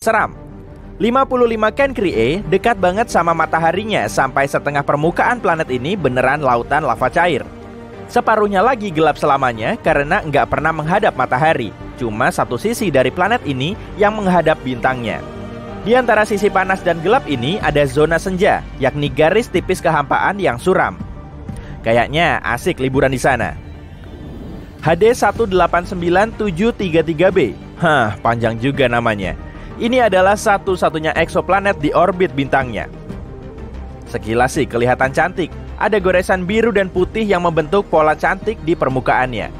Seram. 55 Cancri A dekat banget sama mataharinya sampai setengah permukaan planet ini beneran lautan lava cair. Separuhnya lagi gelap selamanya karena nggak pernah menghadap matahari. Cuma satu sisi dari planet ini yang menghadap bintangnya. Di antara sisi panas dan gelap ini ada zona senja, yakni garis tipis kehampaan yang suram. Kayaknya asik liburan di sana. HD 1897333b. Panjang juga namanya. Ini adalah satu-satunya eksoplanet di orbit bintangnya. Sekilas sih kelihatan cantik. Ada goresan biru dan putih yang membentuk pola cantik di permukaannya.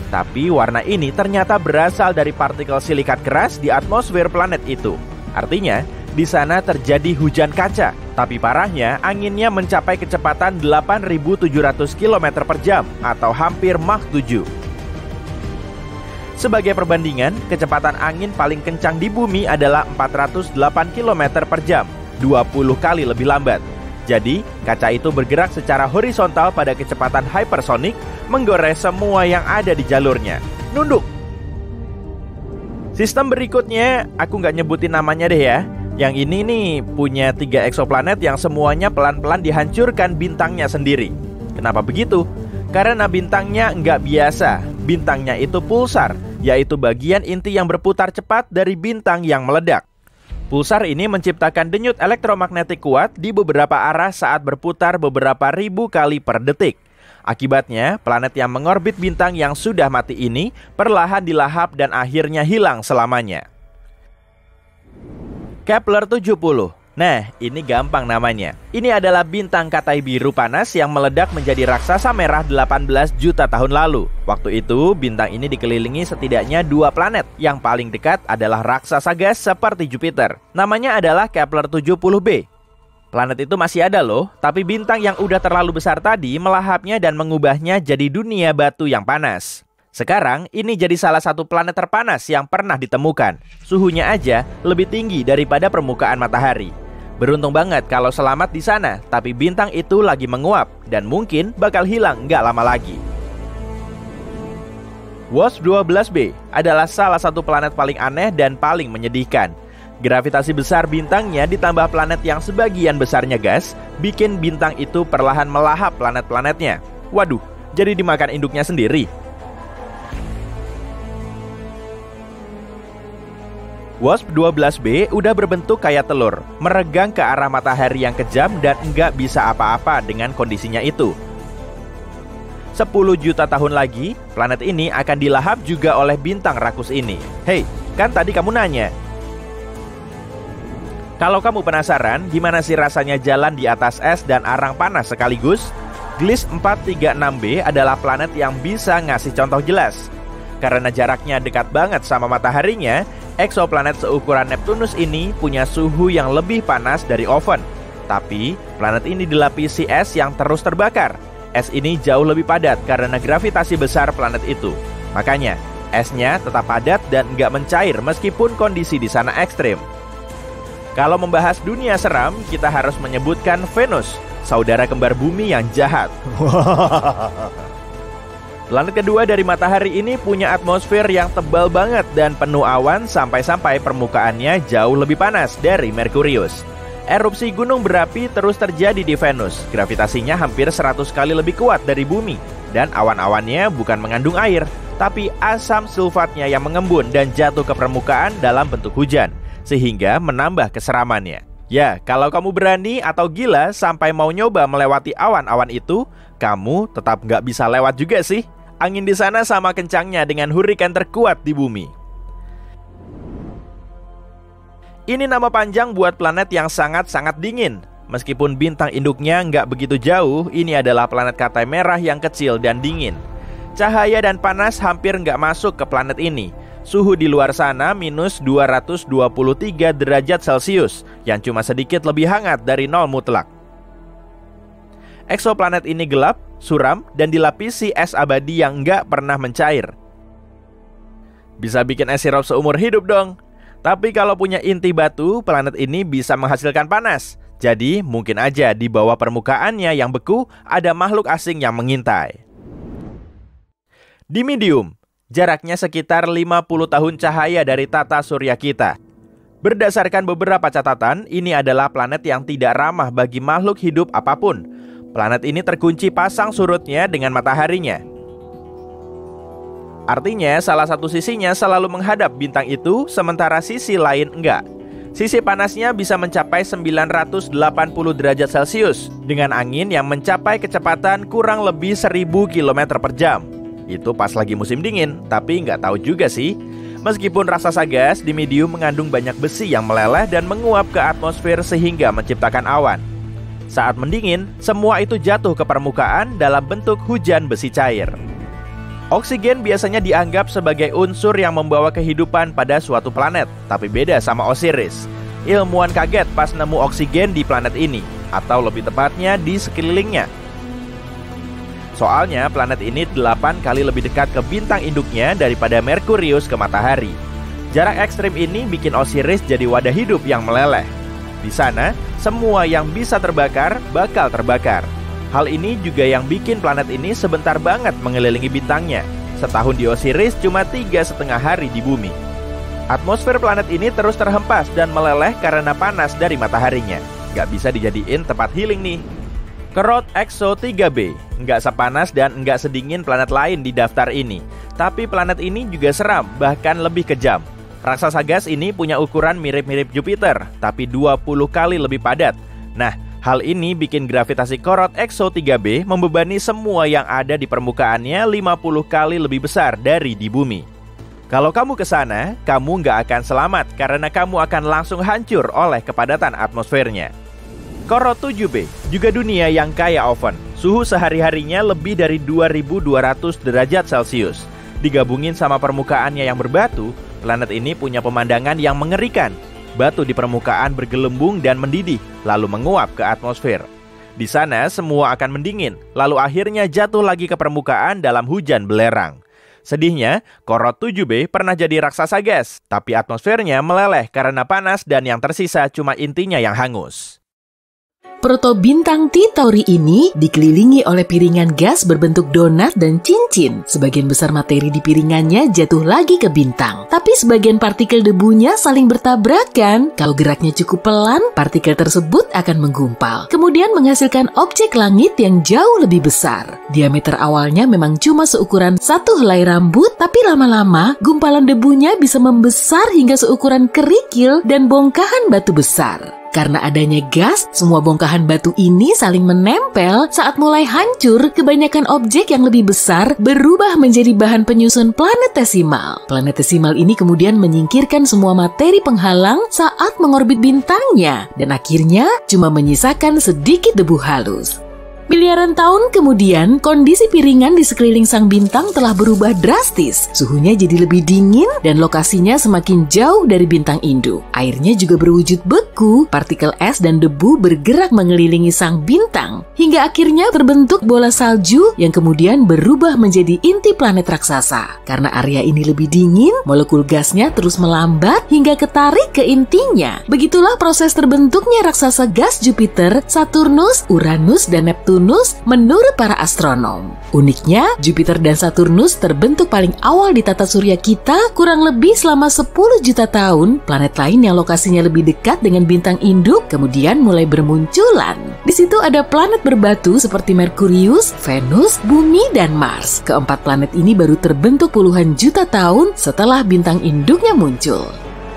Tapi warna ini ternyata berasal dari partikel silikat keras di atmosfer planet itu. Artinya, di sana terjadi hujan kaca. Tapi parahnya, anginnya mencapai kecepatan 8.700 km per jam atau hampir Mach 7. Sebagai perbandingan, kecepatan angin paling kencang di bumi adalah 408 km per jam, 20 kali lebih lambat. Jadi, kaca itu bergerak secara horizontal pada kecepatan hypersonik, menggores semua yang ada di jalurnya. Nunduk! Sistem berikutnya, aku nggak nyebutin namanya deh ya. Yang ini nih, punya 3 eksoplanet yang semuanya pelan-pelan dihancurkan bintangnya sendiri. Kenapa begitu? Karena bintangnya nggak biasa. Bintangnya itu pulsar, yaitu bagian inti yang berputar cepat dari bintang yang meledak. Pulsar ini menciptakan denyut elektromagnetik kuat di beberapa arah saat berputar beberapa ribu kali per detik. Akibatnya, planet yang mengorbit bintang yang sudah mati ini perlahan dilahap dan akhirnya hilang selamanya. Kepler 70. Nah, ini gampang namanya. Ini adalah bintang katai biru panas yang meledak menjadi raksasa merah 18 juta tahun lalu. Waktu itu, bintang ini dikelilingi setidaknya 2 planet. Yang paling dekat adalah raksasa gas seperti Jupiter. Namanya adalah Kepler 70b. Planet itu masih ada loh, tapi bintang yang udah terlalu besar tadi melahapnya dan mengubahnya jadi dunia batu yang panas. Sekarang, ini jadi salah satu planet terpanas yang pernah ditemukan. Suhunya aja lebih tinggi daripada permukaan matahari. Beruntung banget kalau selamat di sana, tapi bintang itu lagi menguap dan mungkin bakal hilang nggak lama lagi. WASP-12b adalah salah satu planet paling aneh dan paling menyedihkan. Gravitasi besar bintangnya ditambah planet yang sebagian besarnya gas, bikin bintang itu perlahan melahap planet-planetnya. Waduh, jadi dimakan induknya sendiri. WASP-12b udah berbentuk kayak telur, meregang ke arah matahari yang kejam dan nggak bisa apa-apa dengan kondisinya itu. 10 juta tahun lagi, planet ini akan dilahap juga oleh bintang rakus ini. Hei, kan tadi kamu nanya. Kalau kamu penasaran, gimana sih rasanya jalan di atas es dan arang panas sekaligus? Gliese 436b adalah planet yang bisa ngasih contoh jelas. Karena jaraknya dekat banget sama mataharinya, eksoplanet seukuran Neptunus ini punya suhu yang lebih panas dari oven. Tapi, planet ini dilapisi es yang terus terbakar. Es ini jauh lebih padat karena gravitasi besar planet itu. Makanya, esnya tetap padat dan nggak mencair meskipun kondisi di sana ekstrim. Kalau membahas dunia seram, kita harus menyebutkan Venus, saudara kembar bumi yang jahat. Planet kedua dari matahari ini punya atmosfer yang tebal banget dan penuh awan sampai-sampai permukaannya jauh lebih panas dari Merkurius. Erupsi gunung berapi terus terjadi di Venus. Gravitasinya hampir 100 kali lebih kuat dari bumi. Dan awan-awannya bukan mengandung air, tapi asam sulfatnya yang mengembun dan jatuh ke permukaan dalam bentuk hujan, sehingga menambah keseramannya. Ya, kalau kamu berani atau gila sampai mau nyoba melewati awan-awan itu, kamu tetap nggak bisa lewat juga sih. Angin di sana sama kencangnya dengan hurikan terkuat di bumi. Ini nama panjang buat planet yang sangat-sangat dingin. Meskipun bintang induknya nggak begitu jauh, ini adalah planet katai merah yang kecil dan dingin. Cahaya dan panas hampir nggak masuk ke planet ini. Suhu di luar sana minus 223 derajat Celcius, yang cuma sedikit lebih hangat dari nol mutlak. Eksoplanet ini gelap, suram, dan dilapisi es abadi yang nggak pernah mencair. Bisa bikin es sirup seumur hidup dong. Tapi kalau punya inti batu, planet ini bisa menghasilkan panas. Jadi mungkin aja di bawah permukaannya yang beku ada makhluk asing yang mengintai. Dimidium, jaraknya sekitar 50 tahun cahaya dari tata surya kita. Berdasarkan beberapa catatan, ini adalah planet yang tidak ramah bagi makhluk hidup apapun. Planet ini terkunci pasang surutnya dengan mataharinya. Artinya, salah satu sisinya selalu menghadap bintang itu, sementara sisi lain enggak. Sisi panasnya bisa mencapai 980 derajat Celcius dengan angin yang mencapai kecepatan kurang lebih 1000 km per jam. Itu pas lagi musim dingin, tapi nggak tahu juga sih. Meskipun raksasa gas di medium mengandung banyak besi yang meleleh dan menguap ke atmosfer sehingga menciptakan awan. Saat mendingin, semua itu jatuh ke permukaan dalam bentuk hujan besi cair. Oksigen biasanya dianggap sebagai unsur yang membawa kehidupan pada suatu planet, tapi beda sama Osiris. Ilmuwan kaget pas nemu oksigen di planet ini, atau lebih tepatnya di sekelilingnya. Soalnya planet ini 8 kali lebih dekat ke bintang induknya daripada Merkurius ke matahari. Jarak ekstrim ini bikin Osiris jadi wadah hidup yang meleleh. Di sana, semua yang bisa terbakar bakal terbakar. Hal ini juga yang bikin planet ini sebentar banget mengelilingi bintangnya. Setahun di Osiris cuma 3,5 hari di bumi. Atmosfer planet ini terus terhempas dan meleleh karena panas dari mataharinya. Gak bisa dijadiin tempat healing nih. Korot EXO 3b nggak sepanas dan nggak sedingin planet lain di daftar ini. Tapi planet ini juga seram, bahkan lebih kejam. Raksasa gas ini punya ukuran mirip-mirip Jupiter, tapi 20 kali lebih padat. Nah, hal ini bikin gravitasi Korot EXO 3b membebani semua yang ada di permukaannya 50 kali lebih besar dari di bumi. Kalau kamu ke sana, kamu nggak akan selamat karena kamu akan langsung hancur oleh kepadatan atmosfernya. Korot 7b juga dunia yang kaya oven. Suhu sehari-harinya lebih dari 2200 derajat Celcius. Digabungin sama permukaannya yang berbatu, planet ini punya pemandangan yang mengerikan. Batu di permukaan bergelembung dan mendidih, lalu menguap ke atmosfer. Di sana semua akan mendingin, lalu akhirnya jatuh lagi ke permukaan dalam hujan belerang. Sedihnya, Korot 7b pernah jadi raksasa gas, tapi atmosfernya meleleh karena panas dan yang tersisa cuma intinya yang hangus. Protobintang T Tauri ini dikelilingi oleh piringan gas berbentuk donat dan cincin. Sebagian besar materi di piringannya jatuh lagi ke bintang. Tapi sebagian partikel debunya saling bertabrakan. Kalau geraknya cukup pelan, partikel tersebut akan menggumpal. Kemudian menghasilkan objek langit yang jauh lebih besar. Diameter awalnya memang cuma seukuran satu helai rambut, tapi lama-lama gumpalan debunya bisa membesar hingga seukuran kerikil dan bongkahan batu besar. Karena adanya gas, semua bongkahan batu ini saling menempel. Saat mulai hancur, kebanyakan objek yang lebih besar berubah menjadi bahan penyusun planetesimal. Planetesimal ini kemudian menyingkirkan semua materi penghalang saat mengorbit bintangnya, dan akhirnya cuma menyisakan sedikit debu halus. Miliaran tahun kemudian, kondisi piringan di sekeliling sang bintang telah berubah drastis. Suhunya jadi lebih dingin dan lokasinya semakin jauh dari bintang induk. Airnya juga berwujud beku, partikel es dan debu bergerak mengelilingi sang bintang. Hingga akhirnya terbentuk bola salju yang kemudian berubah menjadi inti planet raksasa. Karena area ini lebih dingin, molekul gasnya terus melambat hingga ketarik ke intinya. Begitulah proses terbentuknya raksasa gas Jupiter, Saturnus, Uranus, dan Neptunus menurut para astronom. Uniknya, Jupiter dan Saturnus terbentuk paling awal di tata surya kita kurang lebih selama 10 juta tahun. Planet lain yang lokasinya lebih dekat dengan bintang induk kemudian mulai bermunculan. Di situ ada planet berbatu seperti Merkurius, Venus, Bumi, dan Mars. Keempat planet ini baru terbentuk puluhan juta tahun setelah bintang induknya muncul.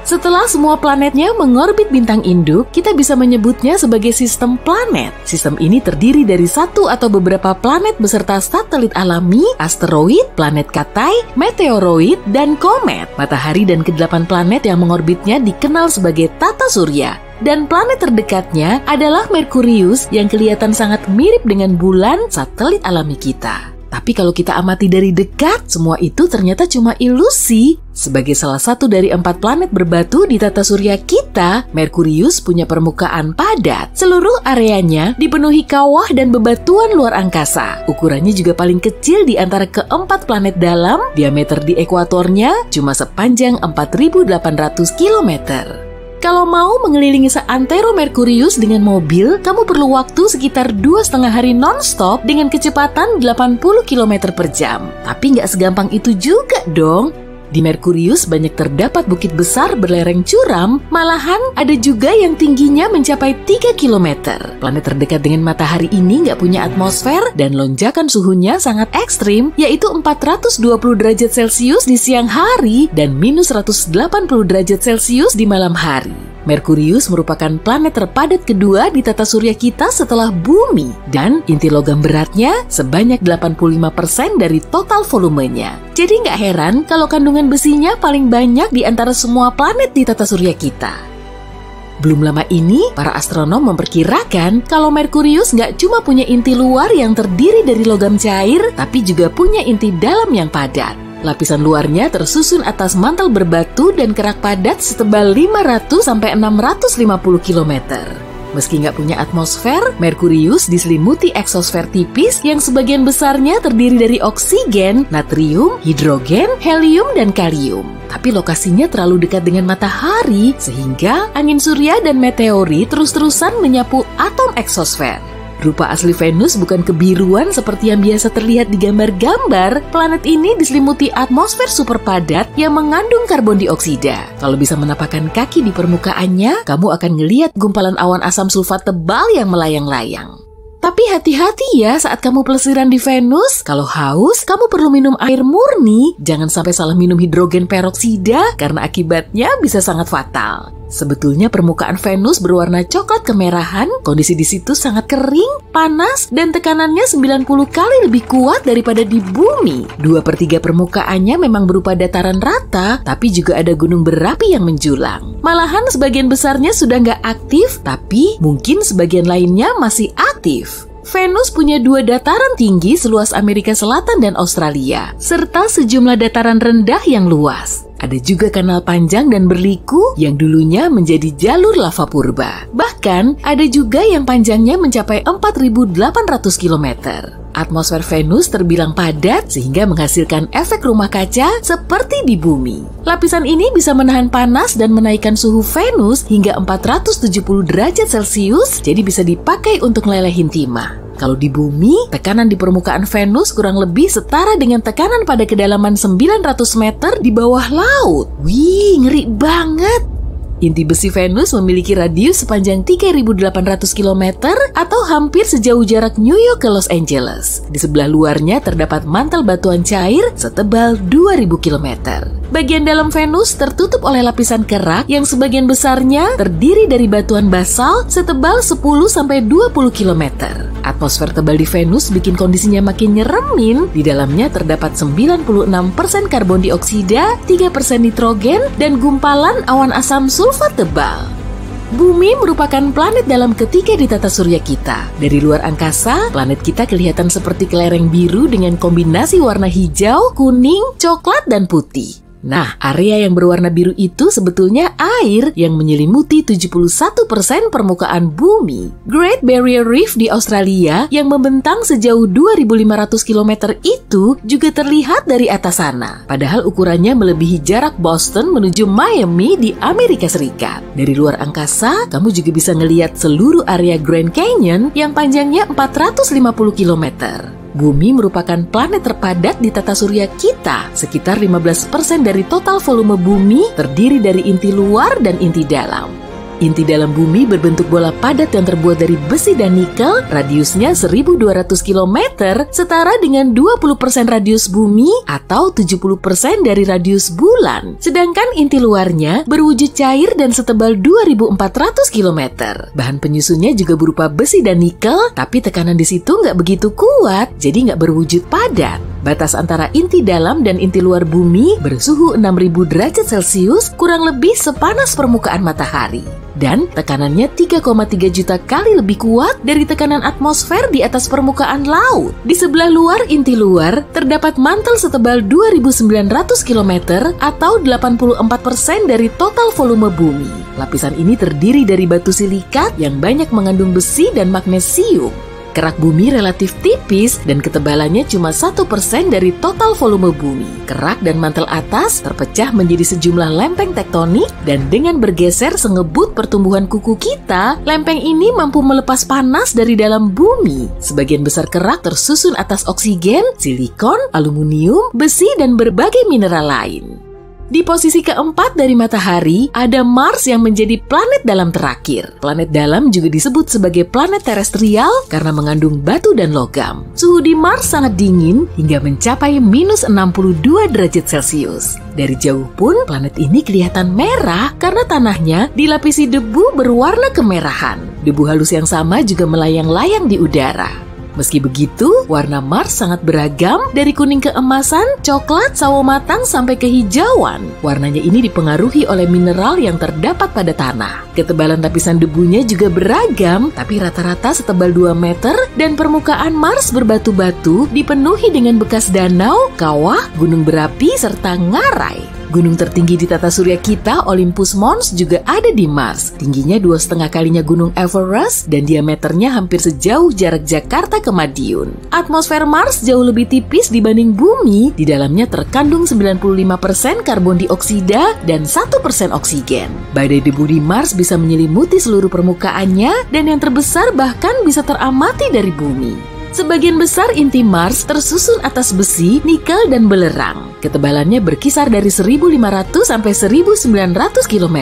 Setelah semua planetnya mengorbit bintang induk, kita bisa menyebutnya sebagai sistem planet. Sistem ini terdiri dari satu atau beberapa planet beserta satelit alami, asteroid, planet katai, meteoroid, dan komet. Matahari dan ke-8 planet yang mengorbitnya dikenal sebagai tata surya. Dan planet terdekatnya adalah Merkurius yang kelihatan sangat mirip dengan bulan, satelit alami kita. Tapi kalau kita amati dari dekat, semua itu ternyata cuma ilusi. Sebagai salah satu dari 4 planet berbatu di tata surya kita, Merkurius punya permukaan padat. Seluruh areanya dipenuhi kawah dan bebatuan luar angkasa. Ukurannya juga paling kecil di antara ke-4 planet dalam, diameter di ekuatornya cuma sepanjang 4.800 km. Kalau mau mengelilingi seantero Merkurius dengan mobil, kamu perlu waktu sekitar 2,5 hari non-stop dengan kecepatan 80 km per jam. Tapi nggak segampang itu juga dong. Di Merkurius banyak terdapat bukit besar berlereng curam, malahan ada juga yang tingginya mencapai 3 km. Planet terdekat dengan matahari ini nggak punya atmosfer dan lonjakan suhunya sangat ekstrim, yaitu 420 derajat Celcius di siang hari dan minus 180 derajat Celcius di malam hari. Merkurius merupakan planet terpadat kedua di tata surya kita setelah Bumi dan inti logam beratnya sebanyak 85% dari total volumenya. Jadi nggak heran kalau kandungan besinya paling banyak di antara semua planet di tata surya kita. Belum lama ini, para astronom memperkirakan kalau Merkurius nggak cuma punya inti luar yang terdiri dari logam cair, tapi juga punya inti dalam yang padat. Lapisan luarnya tersusun atas mantel berbatu dan kerak padat setebal 500-650 km. Meski nggak punya atmosfer, Merkurius diselimuti eksosfer tipis yang sebagian besarnya terdiri dari oksigen, natrium, hidrogen, helium, dan kalium. Tapi lokasinya terlalu dekat dengan matahari sehingga angin surya dan meteori terus-terusan menyapu atom eksosfer. Rupa asli Venus bukan kebiruan seperti yang biasa terlihat di gambar-gambar. Planet ini diselimuti atmosfer super padat yang mengandung karbon dioksida. Kalau bisa menapakkan kaki di permukaannya, kamu akan ngelihat gumpalan awan asam sulfat tebal yang melayang-layang. Tapi hati-hati ya saat kamu pelesiran di Venus. Kalau haus, kamu perlu minum air murni. Jangan sampai salah minum hidrogen peroksida karena akibatnya bisa sangat fatal. Sebetulnya permukaan Venus berwarna coklat kemerahan, kondisi di situ sangat kering, panas, dan tekanannya 90 kali lebih kuat daripada di Bumi. 2/3 permukaannya memang berupa dataran rata, tapi juga ada gunung berapi yang menjulang. Malahan sebagian besarnya sudah nggak aktif, tapi mungkin sebagian lainnya masih aktif. Venus punya 2 dataran tinggi seluas Amerika Selatan dan Australia, serta sejumlah dataran rendah yang luas. Ada juga kanal panjang dan berliku yang dulunya menjadi jalur lava purba. Bahkan, ada juga yang panjangnya mencapai 4.800 km. Atmosfer Venus terbilang padat sehingga menghasilkan efek rumah kaca seperti di Bumi. Lapisan ini bisa menahan panas dan menaikkan suhu Venus hingga 470 derajat Celcius, jadi bisa dipakai untuk melelehin timah. Kalau di Bumi, tekanan di permukaan Venus kurang lebih setara dengan tekanan pada kedalaman 900 meter di bawah laut. Wih, ngeri banget! Inti besi Venus memiliki radius sepanjang 3.800 km atau hampir sejauh jarak New York ke Los Angeles. Di sebelah luarnya terdapat mantel batuan cair setebal 2.000 km. Bagian dalam Venus tertutup oleh lapisan kerak yang sebagian besarnya terdiri dari batuan basal setebal 10-20 km. Atmosfer tebal di Venus bikin kondisinya makin nyeremin. Di dalamnya terdapat 96% karbon dioksida, 3% nitrogen, dan gumpalan awan asam sulfat tebal. Bumi merupakan planet dalam ketiga di tata surya kita. Dari luar angkasa, planet kita kelihatan seperti kelereng biru dengan kombinasi warna hijau, kuning, coklat, dan putih. Nah, area yang berwarna biru itu sebetulnya air yang menyelimuti 71% permukaan bumi. Great Barrier Reef di Australia yang membentang sejauh 2.500 km itu juga terlihat dari atas sana. Padahal ukurannya melebihi jarak Boston menuju Miami di Amerika Serikat. Dari luar angkasa, kamu juga bisa ngelihat seluruh area Grand Canyon yang panjangnya 450 km. Bumi merupakan planet terpadat di tata surya kita. Sekitar 15% dari total volume bumi terdiri dari inti luar dan inti dalam. Inti dalam bumi berbentuk bola padat yang terbuat dari besi dan nikel, radiusnya 1.200 km, setara dengan 20% radius bumi atau 70% dari radius bulan. Sedangkan inti luarnya berwujud cair dan setebal 2.400 km. Bahan penyusunnya juga berupa besi dan nikel, tapi tekanan di situ nggak begitu kuat, jadi nggak berwujud padat. Batas antara inti dalam dan inti luar bumi bersuhu 6.000 derajat Celcius, kurang lebih sepanas permukaan matahari. Dan tekanannya 3,3 juta kali lebih kuat dari tekanan atmosfer di atas permukaan laut. Di sebelah luar inti luar, terdapat mantel setebal 2.900 km atau 84% dari total volume bumi. Lapisan ini terdiri dari batu silikat yang banyak mengandung besi dan magnesium. Kerak bumi relatif tipis dan ketebalannya cuma 1% dari total volume bumi. Kerak dan mantel atas terpecah menjadi sejumlah lempeng tektonik dan dengan bergeser sengebut pertumbuhan kuku kita, lempeng ini mampu melepas panas dari dalam bumi. Sebagian besar kerak tersusun atas oksigen, silikon, aluminium, besi, dan berbagai mineral lain. Di posisi keempat dari matahari, ada Mars yang menjadi planet dalam terakhir. Planet dalam juga disebut sebagai planet terestrial karena mengandung batu dan logam. Suhu di Mars sangat dingin hingga mencapai minus 62 derajat Celcius. Dari jauh pun, planet ini kelihatan merah karena tanahnya dilapisi debu berwarna kemerahan. Debu halus yang sama juga melayang-layang di udara. Meski begitu, warna Mars sangat beragam dari kuning keemasan, coklat, sawo matang, sampai kehijauan. Warnanya ini dipengaruhi oleh mineral yang terdapat pada tanah. Ketebalan lapisan debunya juga beragam, tapi rata-rata setebal 2 meter dan permukaan Mars berbatu-batu dipenuhi dengan bekas danau, kawah, gunung berapi, serta ngarai. Gunung tertinggi di tata surya kita, Olympus Mons, juga ada di Mars. Tingginya 2,5 kalinya gunung Everest dan diameternya hampir sejauh jarak Jakarta ke Madiun. Atmosfer Mars jauh lebih tipis dibanding Bumi. Di dalamnya terkandung 95% karbon dioksida dan 1% oksigen. Badai debu di Mars bisa menyelimuti seluruh permukaannya dan yang terbesar bahkan bisa teramati dari Bumi. Sebagian besar inti Mars tersusun atas besi, nikel, dan belerang. Ketebalannya berkisar dari 1.500 sampai 1.900 km.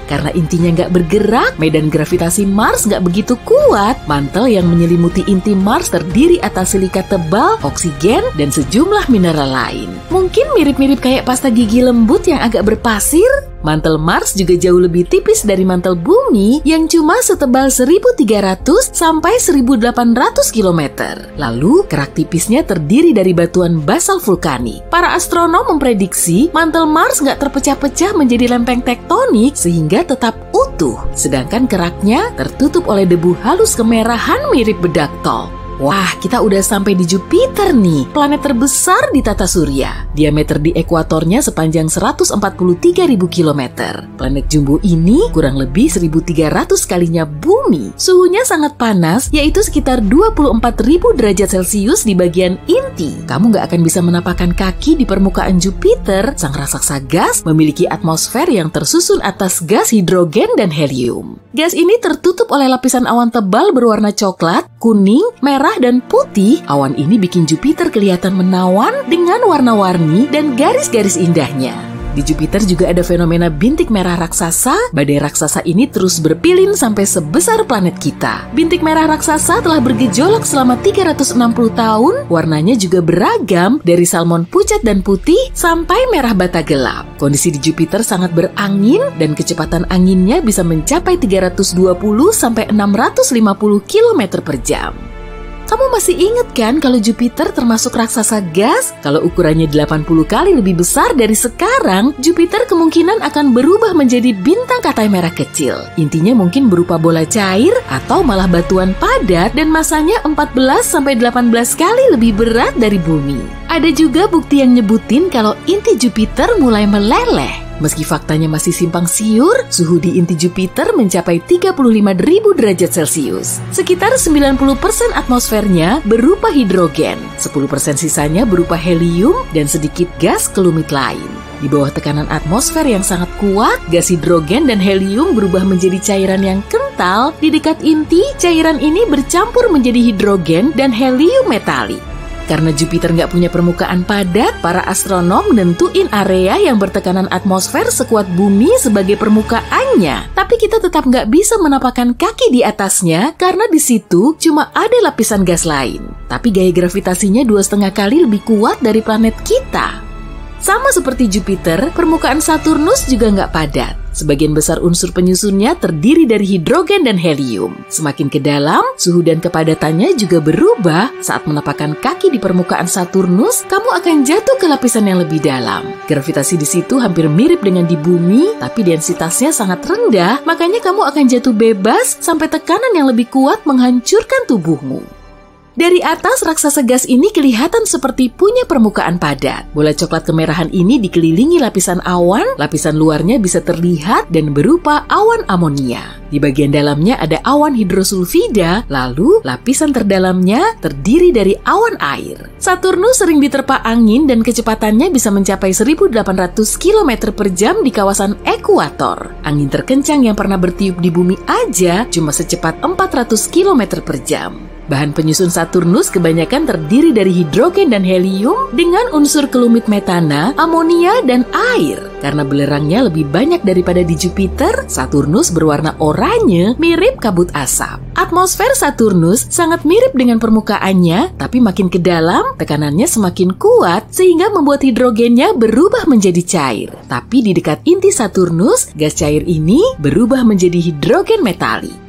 Karena intinya nggak bergerak, medan gravitasi Mars nggak begitu kuat. Mantel yang menyelimuti inti Mars terdiri atas silika tebal, oksigen, dan sejumlah mineral lain. Mungkin mirip-mirip kayak pasta gigi lembut yang agak berpasir. Mantel Mars juga jauh lebih tipis dari mantel Bumi yang cuma setebal 1.300 sampai 1.800 km. Lalu, kerak tipisnya terdiri dari batuan basal vulkanik. Para astronom memprediksi mantel Mars nggak terpecah-pecah menjadi lempeng tektonik sehingga tetap utuh. Sedangkan keraknya tertutup oleh debu halus kemerahan mirip bedak tol. Wah, kita udah sampai di Jupiter nih, planet terbesar di tata surya. Diameter di ekuatornya sepanjang 143.000 km. Planet jumbo ini kurang lebih 1.300 kalinya Bumi. Suhunya sangat panas, yaitu sekitar 24.000 derajat Celcius di bagian inti. Kamu nggak akan bisa menapakkan kaki di permukaan Jupiter. Sang raksasa gas memiliki atmosfer yang tersusun atas gas hidrogen dan helium. Gas ini tertutup oleh lapisan awan tebal berwarna coklat, kuning, merah, dan putih. Awan ini bikin Jupiter kelihatan menawan dengan warna-warni dan garis-garis indahnya. Di Jupiter juga ada fenomena bintik merah raksasa. Badai raksasa ini terus berpilin sampai sebesar planet kita. Bintik merah raksasa telah bergejolak selama 360 tahun. Warnanya juga beragam dari salmon pucat dan putih sampai merah bata gelap. Kondisi di Jupiter sangat berangin dan kecepatan anginnya bisa mencapai 320 sampai 650 km per jam. Kamu masih ingat kan kalau Jupiter termasuk raksasa gas? Kalau ukurannya 80 kali lebih besar dari sekarang, Jupiter kemungkinan akan berubah menjadi bintang katai merah kecil. Intinya mungkin berupa bola cair atau malah batuan padat dan masanya 14-18 kali lebih berat dari Bumi. Ada juga bukti yang nyebutin kalau inti Jupiter mulai meleleh. Meski faktanya masih simpang siur, suhu di inti Jupiter mencapai 35.000 derajat Celcius. Sekitar 90% atmosfernya berupa hidrogen, 10% sisanya berupa helium, dan sedikit gas kelumit lain. Di bawah tekanan atmosfer yang sangat kuat, gas hidrogen dan helium berubah menjadi cairan yang kental. Di dekat inti, cairan ini bercampur menjadi hidrogen dan helium metalik. Karena Jupiter nggak punya permukaan padat, para astronom nentuin area yang bertekanan atmosfer sekuat Bumi sebagai permukaannya. Tapi kita tetap nggak bisa menapakkan kaki di atasnya karena di situ cuma ada lapisan gas lain. Tapi gaya gravitasinya 2,5 kali lebih kuat dari planet kita. Sama seperti Jupiter, permukaan Saturnus juga nggak padat. Sebagian besar unsur penyusunnya terdiri dari hidrogen dan helium. Semakin ke dalam, suhu dan kepadatannya juga berubah. Saat menapakkan kaki di permukaan Saturnus, kamu akan jatuh ke lapisan yang lebih dalam. Gravitasi di situ hampir mirip dengan di Bumi, tapi densitasnya sangat rendah, makanya kamu akan jatuh bebas sampai tekanan yang lebih kuat menghancurkan tubuhmu. Dari atas, raksasa gas ini kelihatan seperti punya permukaan padat. Bola coklat kemerahan ini dikelilingi lapisan awan, lapisan luarnya bisa terlihat dan berupa awan amonia. Di bagian dalamnya ada awan hidrosulfida, lalu lapisan terdalamnya terdiri dari awan air. Saturnus sering diterpa angin dan kecepatannya bisa mencapai 1.800 km per jam di kawasan ekuator. Angin terkencang yang pernah bertiup di Bumi aja cuma secepat 400 km per jam. Bahan penyusun Saturnus kebanyakan terdiri dari hidrogen dan helium dengan unsur kelumit metana, amonia, dan air. Karena belerangnya lebih banyak daripada di Jupiter, Saturnus berwarna oranye mirip kabut asap. Atmosfer Saturnus sangat mirip dengan permukaannya, tapi makin ke dalam, tekanannya semakin kuat sehingga membuat hidrogennya berubah menjadi cair. Tapi di dekat inti Saturnus, gas cair ini berubah menjadi hidrogen metalik.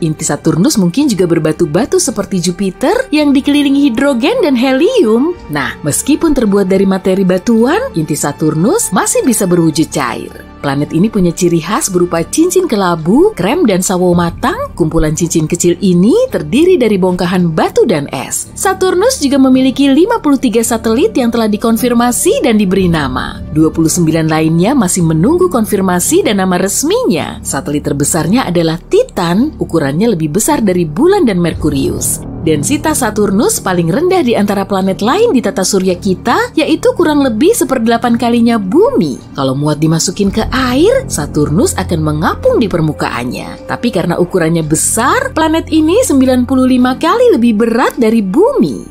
Inti Saturnus mungkin juga berbatu-batu seperti Jupiter yang dikelilingi hidrogen dan helium. Nah, meskipun terbuat dari materi batuan, inti Saturnus masih bisa berwujud cair. Planet ini punya ciri khas berupa cincin kelabu, krem, dan sawo matang. Kumpulan cincin kecil ini terdiri dari bongkahan batu dan es. Saturnus juga memiliki 53 satelit yang telah dikonfirmasi dan diberi nama. 29 lainnya masih menunggu konfirmasi dan nama resminya. Satelit terbesarnya adalah Titan, ukurannya lebih besar dari Bulan dan Merkurius. Densitas Saturnus paling rendah di antara planet lain di tata surya kita, yaitu kurang lebih 1/8 kalinya Bumi. Kalau muat dimasukin ke air, Saturnus akan mengapung di permukaannya. Tapi karena ukurannya besar, planet ini 95 kali lebih berat dari Bumi.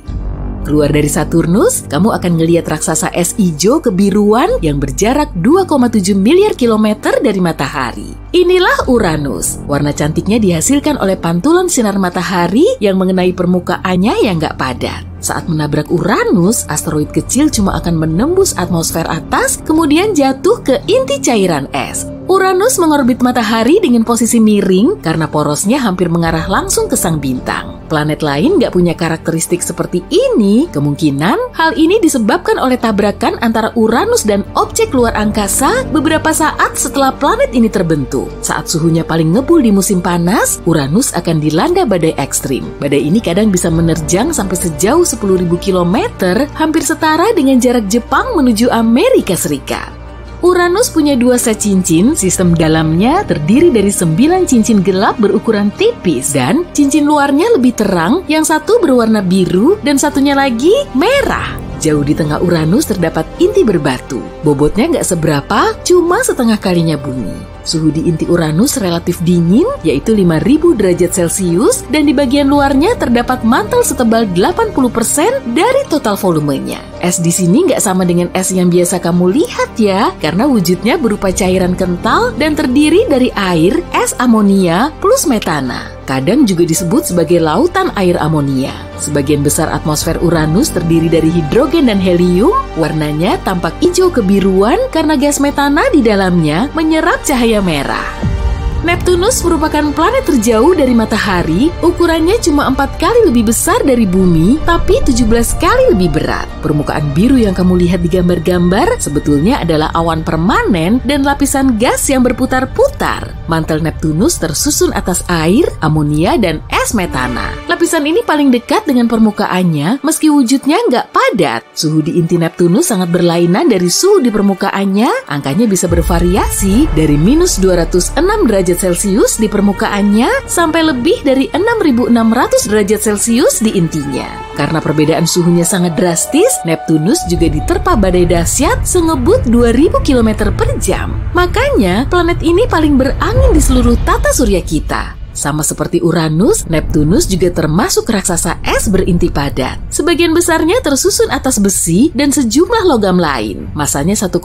Keluar dari Saturnus, kamu akan ngelihat raksasa es hijau kebiruan yang berjarak 2,7 miliar kilometer dari matahari. Inilah Uranus. Warna cantiknya dihasilkan oleh pantulan sinar matahari yang mengenai permukaannya yang nggak padat. Saat menabrak Uranus, asteroid kecil cuma akan menembus atmosfer atas, kemudian jatuh ke inti cairan es. Uranus mengorbit matahari dengan posisi miring karena porosnya hampir mengarah langsung ke sang bintang. Planet lain nggak punya karakteristik seperti ini. Kemungkinan hal ini disebabkan oleh tabrakan antara Uranus dan objek luar angkasa beberapa saat setelah planet ini terbentuk. Saat suhunya paling ngebul di musim panas, Uranus akan dilanda badai ekstrim. Badai ini kadang bisa menerjang sampai sejauh 10.000 km, hampir setara dengan jarak Jepang menuju Amerika Serikat. Uranus punya 2 set cincin, sistem dalamnya terdiri dari 9 cincin gelap berukuran tipis dan cincin luarnya lebih terang, yang satu berwarna biru dan satunya lagi merah. Jauh di tengah Uranus terdapat inti berbatu. Bobotnya nggak seberapa, cuma setengah kalinya Bumi. Suhu di inti Uranus relatif dingin, yaitu 5.000 derajat Celcius, dan di bagian luarnya terdapat mantel setebal 80% dari total volumenya. Es di sini nggak sama dengan es yang biasa kamu lihat ya, karena wujudnya berupa cairan kental dan terdiri dari air, es amonia, plus metana. Kadang juga disebut sebagai lautan air amonia. Sebagian besar atmosfer Uranus terdiri dari hidrogen dan helium, warnanya tampak hijau kebiruan karena gas metana di dalamnya menyerap cahaya merah. Neptunus merupakan planet terjauh dari matahari, ukurannya cuma 4 kali lebih besar dari Bumi, tapi 17 kali lebih berat. Permukaan biru yang kamu lihat di gambar-gambar sebetulnya adalah awan permanen dan lapisan gas yang berputar-putar. Mantel Neptunus tersusun atas air, amonia, dan es metana. Lapisan ini paling dekat dengan permukaannya, meski wujudnya nggak padat. Suhu di inti Neptunus sangat berlainan dari suhu di permukaannya, angkanya bisa bervariasi dari minus 206 derajat Celcius di permukaannya sampai lebih dari 6.600 derajat Celcius di intinya. Karena perbedaan suhunya sangat drastis, Neptunus juga diterpa badai dahsyat sengebut 2000 km per jam. Makanya, planet ini paling berangin di seluruh tata surya kita. Sama seperti Uranus, Neptunus juga termasuk raksasa es berinti padat. Sebagian besarnya tersusun atas besi dan sejumlah logam lain. Masanya 1,2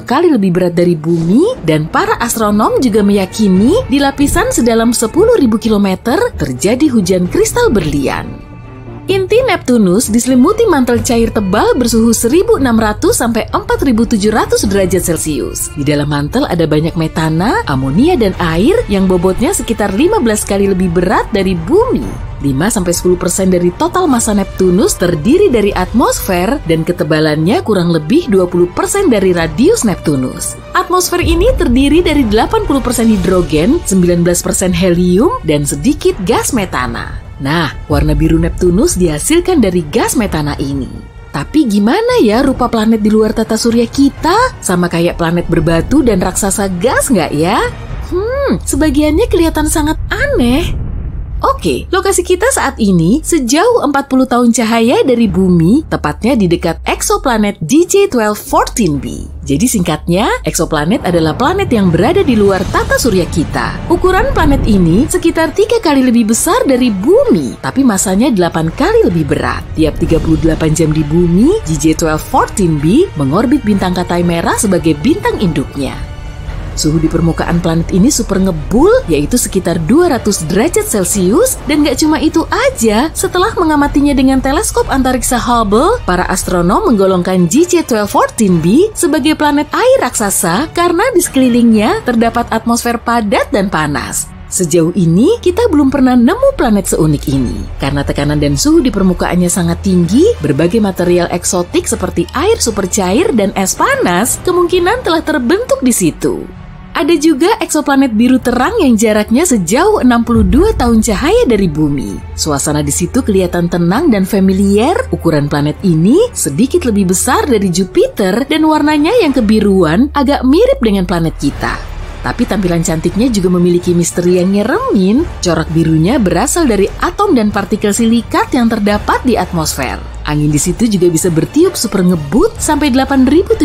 kali lebih berat dari Bumi, dan para astronom juga meyakini di lapisan sedalam 10.000 km terjadi hujan kristal berlian. Inti Neptunus diselimuti mantel cair tebal bersuhu 1.600 sampai 4.700 derajat Celcius. Di dalam mantel ada banyak metana, amonia, dan air yang bobotnya sekitar 15 kali lebih berat dari Bumi. 5-10% dari total massa Neptunus terdiri dari atmosfer dan ketebalannya kurang lebih 20% dari radius Neptunus. Atmosfer ini terdiri dari 80% hidrogen, 19% helium, dan sedikit gas metana. Nah, warna biru Neptunus dihasilkan dari gas metana ini. Tapi gimana ya rupa planet di luar tata surya kita? Sama kayak planet berbatu dan raksasa gas nggak ya? Sebagiannya kelihatan sangat aneh. Oke, lokasi kita saat ini sejauh 40 tahun cahaya dari bumi, tepatnya di dekat eksoplanet DJ1214b. Jadi singkatnya, eksoplanet adalah planet yang berada di luar tata surya kita. Ukuran planet ini sekitar 3 kali lebih besar dari bumi, tapi masanya 8 kali lebih berat. Tiap 38 jam di bumi, DJ1214b mengorbit bintang Katai Merah sebagai bintang induknya. Suhu di permukaan planet ini super ngebul, yaitu sekitar 200 derajat Celcius. Dan gak cuma itu aja, setelah mengamatinya dengan teleskop antariksa Hubble, para astronom menggolongkan DJ1214b sebagai planet air raksasa karena di sekelilingnya terdapat atmosfer padat dan panas. Sejauh ini, kita belum pernah nemu planet seunik ini. Karena tekanan dan suhu di permukaannya sangat tinggi, berbagai material eksotik seperti air super cair dan es panas kemungkinan telah terbentuk di situ. Ada juga eksoplanet biru terang yang jaraknya sejauh 62 tahun cahaya dari bumi. Suasana di situ kelihatan tenang dan familiar. Ukuran planet ini sedikit lebih besar dari Jupiter dan warnanya yang kebiruan agak mirip dengan planet kita. Tapi tampilan cantiknya juga memiliki misteri yang nyeremin. Corak birunya berasal dari atom dan partikel silikat yang terdapat di atmosfer. Angin di situ juga bisa bertiup super ngebut sampai 8.700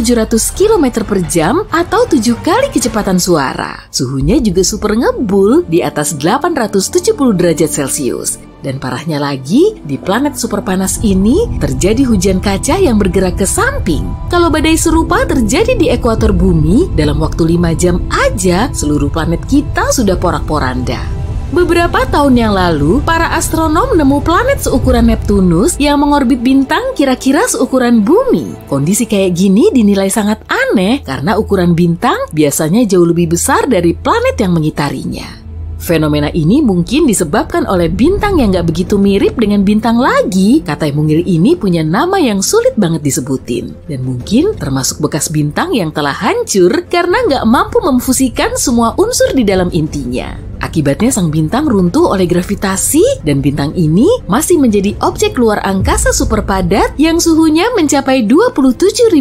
km per jam atau 7 kali kecepatan suara. Suhunya juga super ngebul di atas 870 derajat Celcius. Dan parahnya lagi, di planet super panas ini terjadi hujan kaca yang bergerak ke samping. Kalau badai serupa terjadi di ekuator bumi, dalam waktu 5 jam aja seluruh planet kita sudah porak-poranda. Beberapa tahun yang lalu, para astronom nemu planet seukuran Neptunus yang mengorbit bintang kira-kira seukuran bumi. Kondisi kayak gini dinilai sangat aneh karena ukuran bintang biasanya jauh lebih besar dari planet yang mengitarinya. Fenomena ini mungkin disebabkan oleh bintang yang gak begitu mirip dengan bintang lagi. Katai mungil ini punya nama yang sulit banget disebutin. Dan mungkin termasuk bekas bintang yang telah hancur karena gak mampu memfusikan semua unsur di dalam intinya. Akibatnya sang bintang runtuh oleh gravitasi dan bintang ini masih menjadi objek luar angkasa super padat yang suhunya mencapai 27.500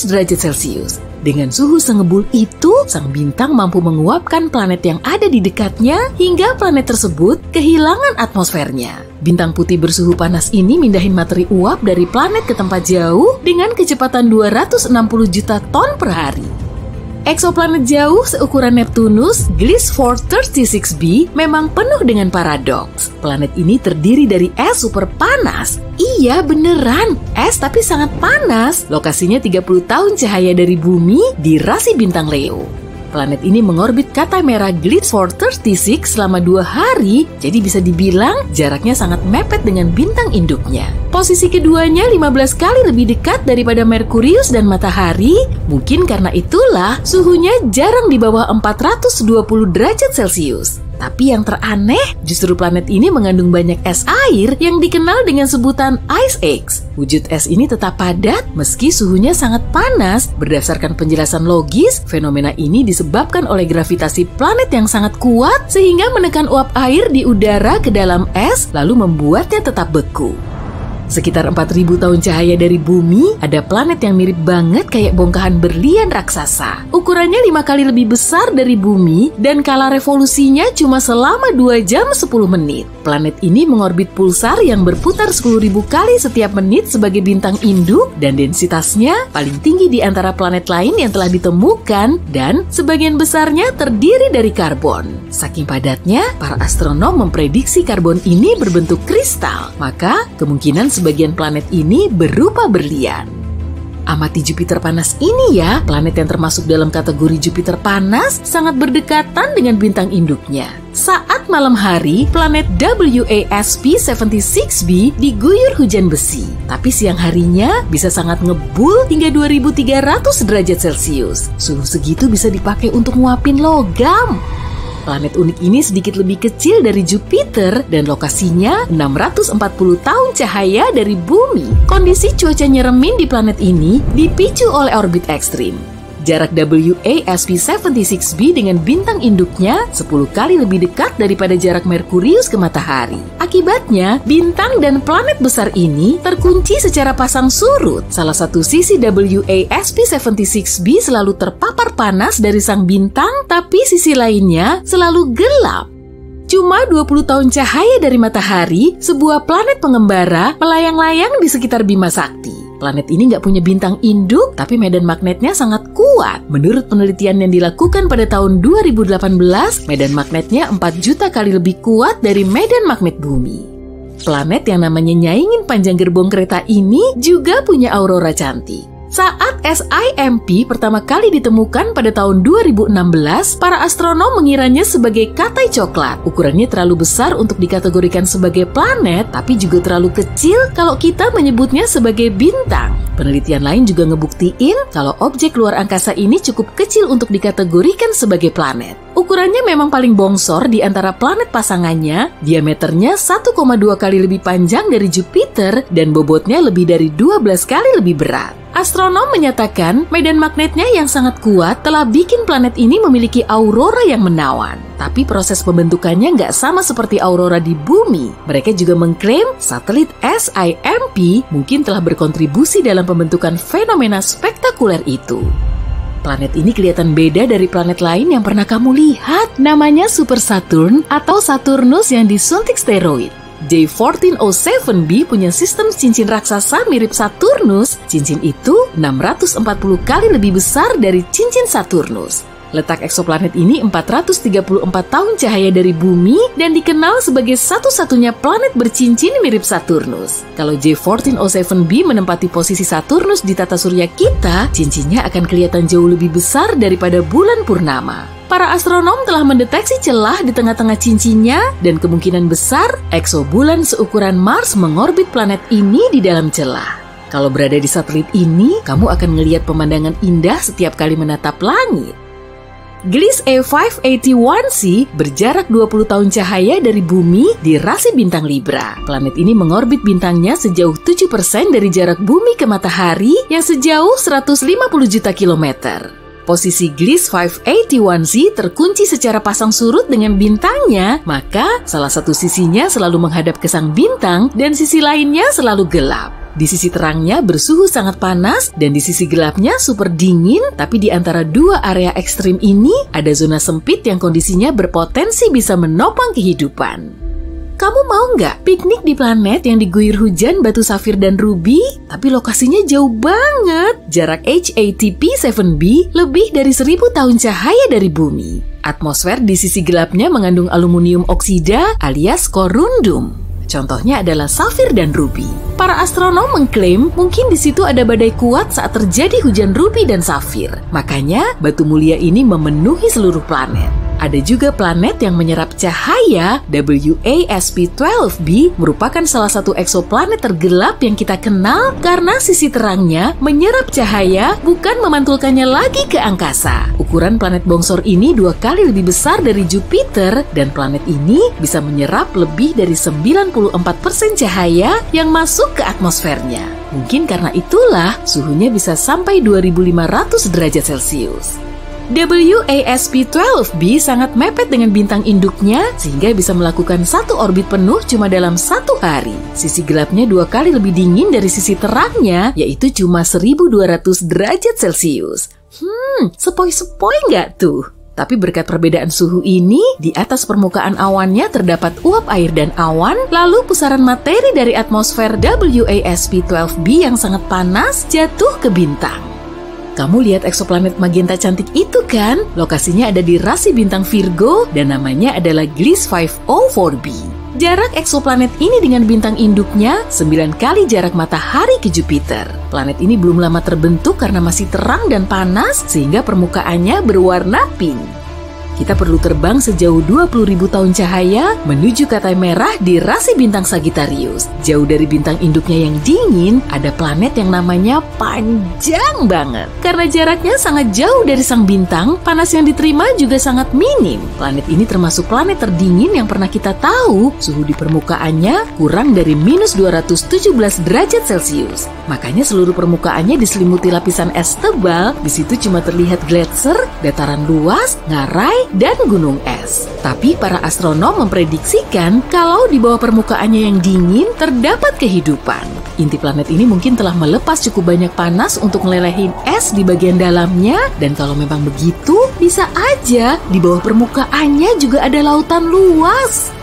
derajat Celcius. Dengan suhu sengebul itu, sang bintang mampu menguapkan planet yang ada di dekatnya hingga planet tersebut kehilangan atmosfernya. Bintang putih bersuhu panas ini mindahin materi uap dari planet ke tempat jauh dengan kecepatan 260 juta ton per hari. Eksoplanet jauh seukuran Neptunus, Gliese 436b, memang penuh dengan paradoks. Planet ini terdiri dari es super panas. Iya beneran, es tapi sangat panas. Lokasinya 30 tahun cahaya dari bumi di rasi bintang Leo. Planet ini mengorbit Katai Merah Gliese 436 selama 2 hari, jadi bisa dibilang jaraknya sangat mepet dengan bintang induknya. Posisi keduanya 15 kali lebih dekat daripada Merkurius dan Matahari, mungkin karena itulah suhunya jarang di bawah 420 derajat Celcius. Tapi yang teraneh, justru planet ini mengandung banyak es air yang dikenal dengan sebutan Ice Eggs. Wujud es ini tetap padat meski suhunya sangat panas. Berdasarkan penjelasan logis, fenomena ini disebabkan oleh gravitasi planet yang sangat kuat sehingga menekan uap air di udara ke dalam es lalu membuatnya tetap beku. Sekitar 4.000 tahun cahaya dari bumi, ada planet yang mirip banget kayak bongkahan berlian raksasa. Ukurannya 5 kali lebih besar dari bumi dan kala revolusinya cuma selama 2 jam 10 menit. Planet ini mengorbit pulsar yang berputar 10.000 kali setiap menit sebagai bintang induk dan densitasnya paling tinggi di antara planet lain yang telah ditemukan dan sebagian besarnya terdiri dari karbon. Saking padatnya, para astronom memprediksi karbon ini berbentuk kristal, maka kemungkinan sebagian planet ini berupa berlian. Amati Jupiter panas ini ya, planet yang termasuk dalam kategori Jupiter panas sangat berdekatan dengan bintang induknya. Saat malam hari, planet WASP-76b diguyur hujan besi. Tapi siang harinya bisa sangat ngebul hingga 2300 derajat Celcius. Suhu segitu bisa dipakai untuk nguapin logam. Planet unik ini sedikit lebih kecil dari Jupiter dan lokasinya 640 tahun cahaya dari bumi. Kondisi cuaca nyeremin di planet ini dipicu oleh orbit ekstrim. Jarak WASP-76b dengan bintang induknya 10 kali lebih dekat daripada jarak Merkurius ke Matahari. Akibatnya, bintang dan planet besar ini terkunci secara pasang surut. Salah satu sisi WASP-76b selalu terpapar panas dari sang bintang, tapi sisi lainnya selalu gelap. Cuma 20 tahun cahaya dari matahari, sebuah planet pengembara melayang-layang di sekitar Bima Sakti. Planet ini nggak punya bintang induk, tapi medan magnetnya sangat kuat. Menurut penelitian yang dilakukan pada tahun 2018, medan magnetnya 4 juta kali lebih kuat dari medan magnet bumi. Planet yang namanya nyaingin panjang gerbong kereta ini juga punya aurora cantik. Saat SIMP pertama kali ditemukan pada tahun 2016, para astronom mengiranya sebagai katai coklat. Ukurannya terlalu besar untuk dikategorikan sebagai planet, tapi juga terlalu kecil kalau kita menyebutnya sebagai bintang. Penelitian lain juga ngebuktiin kalau objek luar angkasa ini cukup kecil untuk dikategorikan sebagai planet. Ukurannya memang paling bongsor di antara planet pasangannya, diameternya 1,2 kali lebih panjang dari Jupiter dan bobotnya lebih dari 12 kali lebih berat. Astronom menyatakan medan magnetnya yang sangat kuat telah bikin planet ini memiliki aurora yang menawan. Tapi proses pembentukannya nggak sama seperti aurora di bumi. Mereka juga mengklaim satelit SIMP mungkin telah berkontribusi dalam pembentukan fenomena spektakuler itu. Planet ini kelihatan beda dari planet lain yang pernah kamu lihat. Namanya Super Saturn atau Saturnus yang disuntik steroid. J1407b punya sistem cincin raksasa mirip Saturnus. Cincin itu 640 kali lebih besar dari cincin Saturnus. Letak eksoplanet ini 434 tahun cahaya dari bumi dan dikenal sebagai satu-satunya planet bercincin mirip Saturnus. Kalau J1407b menempati posisi Saturnus di tata surya kita, cincinnya akan kelihatan jauh lebih besar daripada bulan purnama. Para astronom telah mendeteksi celah di tengah-tengah cincinnya dan kemungkinan besar eksobulan seukuran Mars mengorbit planet ini di dalam celah. Kalau berada di satelit ini, kamu akan melihat pemandangan indah setiap kali menatap langit. Gliese A581c berjarak 20 tahun cahaya dari bumi di rasi bintang Libra. Planet ini mengorbit bintangnya sejauh 7% dari jarak bumi ke matahari yang sejauh 150 juta kilometer. Posisi Gliese 581c terkunci secara pasang surut dengan bintangnya, maka salah satu sisinya selalu menghadap ke sang bintang dan sisi lainnya selalu gelap. Di sisi terangnya bersuhu sangat panas dan di sisi gelapnya super dingin, tapi di antara dua area ekstrim ini ada zona sempit yang kondisinya berpotensi bisa menopang kehidupan. Kamu mau nggak piknik di planet yang diguyur hujan batu safir dan ruby? Tapi lokasinya jauh banget. Jarak HATP 7b lebih dari 1000 tahun cahaya dari bumi. Atmosfer di sisi gelapnya mengandung aluminium oksida alias korundum. Contohnya adalah safir dan ruby. Para astronom mengklaim mungkin di situ ada badai kuat saat terjadi hujan ruby dan safir. Makanya batu mulia ini memenuhi seluruh planet. Ada juga planet yang menyerap cahaya. WASP-12b merupakan salah satu eksoplanet tergelap yang kita kenal karena sisi terangnya menyerap cahaya, bukan memantulkannya lagi ke angkasa. Ukuran planet bongsor ini 2 kali lebih besar dari Jupiter dan planet ini bisa menyerap lebih dari 94% cahaya yang masuk ke atmosfernya. Mungkin karena itulah suhunya bisa sampai 2500 derajat Celcius. WASP-12b sangat mepet dengan bintang induknya sehingga bisa melakukan satu orbit penuh cuma dalam 1 hari. Sisi gelapnya 2 kali lebih dingin dari sisi terangnya, yaitu cuma 1200 derajat Celcius. Sepoi-sepoi nggak tuh? Tapi berkat perbedaan suhu ini, di atas permukaan awannya terdapat uap air dan awan, lalu pusaran materi dari atmosfer WASP-12b yang sangat panas jatuh ke bintang. Kamu lihat eksoplanet magenta cantik itu kan? Lokasinya ada di rasi bintang Virgo dan namanya adalah Gliese 504b. Jarak eksoplanet ini dengan bintang induknya 9 kali jarak matahari ke Jupiter. Planet ini belum lama terbentuk karena masih terang dan panas sehingga permukaannya berwarna pink. Kita perlu terbang sejauh 20.000 tahun cahaya menuju katai merah di rasi bintang Sagittarius. Jauh dari bintang induknya yang dingin, ada planet yang namanya panjang banget. Karena jaraknya sangat jauh dari sang bintang, panas yang diterima juga sangat minim. Planet ini termasuk planet terdingin yang pernah kita tahu. Suhu di permukaannya kurang dari minus 217 derajat Celcius. Makanya seluruh permukaannya diselimuti lapisan es tebal. Di situ cuma terlihat gletser, dataran luas, ngarai, dan gunung es. Tapi para astronom memprediksikan kalau di bawah permukaannya yang dingin terdapat kehidupan. Inti planet ini mungkin telah melepas cukup banyak panas untuk melelehin es di bagian dalamnya, dan kalau memang begitu, bisa aja di bawah permukaannya juga ada lautan luas.